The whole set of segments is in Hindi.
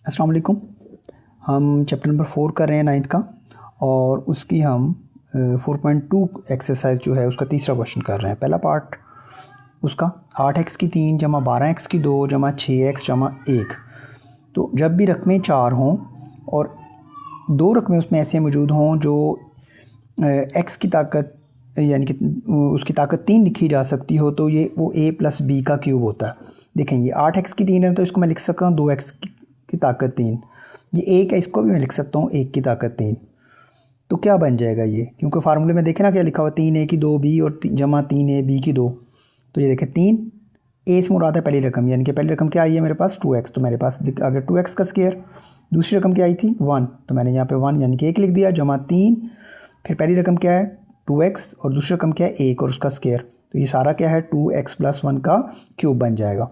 अस्सलाम वालेकुम। हम चैप्टर नंबर 4 कर रहे हैं 9th का, और उसकी हम 4.2 एक्सरसाइज जो है उसका तीसरा क्वेश्चन कर रहे हैं। पहला पार्ट उसका 8x की 3 जमा 12x की 2 जमा 6x जमा 1। तो जब भी रकमें 4 हों और दो रकमें उसमें ऐसे मौजूद हों जो x की ताकत यानी कि उसकी ताकत 3 लिखी जा सकती हो, तो ये वो a + b का क्यूब होता है। देखें ये 8x की 3 है तो इसको मैं लिख सकता हूँ 2x की ताकत 3। ये 1 है, इसको भी मैं लिख सकता हूँ 1 की ताकत 3। तो क्या बन जाएगा ये, क्योंकि फार्मूले में देखें ना क्या लिखा हुआ 3a की 2b और जमा 3a b की 2। तो ये देखें 3 a से मुराद है पहली रकम, यानी कि पहली रकम क्या आई है मेरे पास 2x, तो मेरे पास अगर 2x का स्क्वायर। दूसरी रकम क्या आई थी 1, तो मैंने यहाँ पे 1 यानी कि 1 लिख दिया, जमा 3। फिर पहली रकम क्या है 2x और दूसरी रकम क्या है 1 और उसका स्क्वायर। तो ये सारा क्या है 2x + 1 का क्यूब बन जाएगा।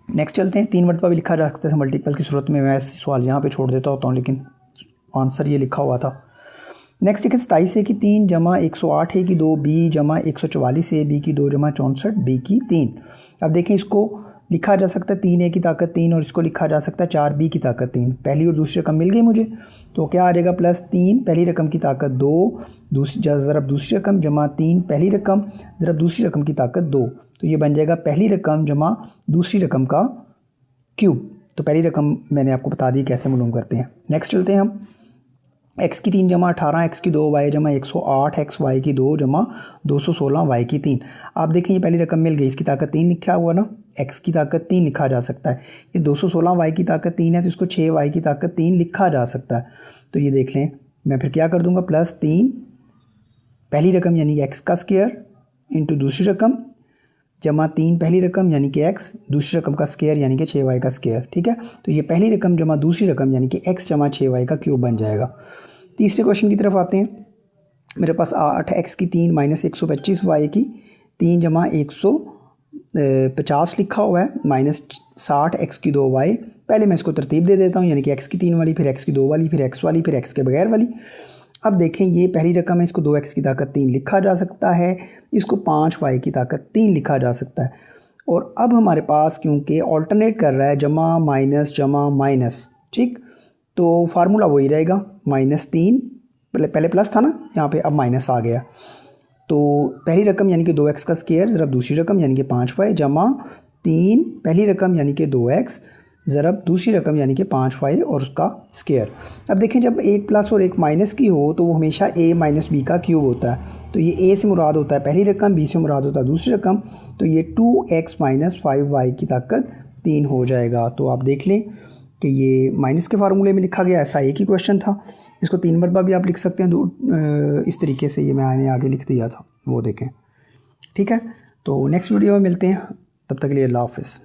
नेक्स्ट चलते हैं। 3 मरतबा भी लिखा जा सकता है मल्टीपल की सूरत में। मैं ऐसे सवाल यहाँ पे छोड़ देता होता हूँ, लेकिन आंसर ये लिखा हुआ था। नेक्स्ट है 27a की 3 जमा 108a की 2b जमा 144a की 2 जमा 64b की 3। अब देखें इसको लिखा जा सकता है 3a की ताकत 3 और इसको लिखा जा सकता है 4b की ताकत 3। पहली और दूसरी रकम मिल गई मुझे, तो क्या आ जाएगा +3 पहली रकम की ताकत 2 ज़रब दूसरी रकम जमा 3 पहली रकम ज़रब दूसरी रकम की ताकत 2। तो ये बन जाएगा पहली रकम जमा दूसरी रकम का क्यूब। तो पहली रकम मैंने आपको बता दी कैसे मालूम करते हैं। नेक्स्ट चलते हैं हम। x की 3 जमा 18x की 2y जमा 108xy की 2 जमा 216y की 3। आप देखें ये पहली रकम मिल गई, इसकी ताकत 3 लिखा हुआ ना, x की ताकत 3 लिखा जा सकता है। ये 216y की ताकत 3 है तो इसको 6y की ताकत 3 लिखा जा सकता है। तो ये देख लें, मैं फिर क्या कर दूंगा +3 पहली रकम यानी x का स्क्वायर इंटू दूसरी रकम जमा 3 पहली रकम यानी कि x दूसरी रकम का स्क्वायर यानी कि 6y का स्क्वायर। ठीक है, तो ये पहली रकम जमा दूसरी रकम यानी कि x जमा 6y का क्यूब बन जाएगा। तीसरे क्वेश्चन की तरफ आते हैं। मेरे पास 8x की 3 - 125y की 3 जमा 150 लिखा हुआ है -60x की 2y। पहले मैं इसको तरतीब दे देता हूँ, यानी कि x की 3 वाली, फिर x की 2 वाली, फिर x वाली, फिर x के बगैर वाली। अब देखें ये पहली रकम है, इसको 2x की ताकत 3 लिखा जा सकता है, इसको 5y की ताकत 3 लिखा जा सकता है। और अब हमारे पास क्योंकि ऑल्टरनेट कर रहा है जमा माइनस जमा माइनस, ठीक, तो फार्मूला वही रहेगा -3 पहले प्लस था ना यहाँ पे, अब माइनस आ गया। तो पहली रकम यानी कि 2x का स्क्वायर ज़रब दूसरी रकम यानी कि 5y जमा 3 पहली रकम यानी कि 2x ज़रब दूसरी रकम यानी कि 5y और उसका स्क्वायर। अब देखें जब एक प्लस और एक माइनस की हो तो वो हमेशा a - b का क्यूब होता है। तो ये a से मुराद होता है पहली रकम, b से मुराद होता है दूसरी रकम। तो ये 2x - 5y की ताकत 3 हो जाएगा। तो आप देख लें कि ये माइनस के फार्मूले में लिखा गया, ऐसा एक ही क्वेश्चन था। इसको 3 मरतबा भी आप लिख सकते हैं, इस तरीके से ये मैंने आगे लिख दिया था, वो देखें। ठीक है, तो नेक्स्ट वीडियो में मिलते हैं, तब तक के लिए अल्लाह हाफ़िज़।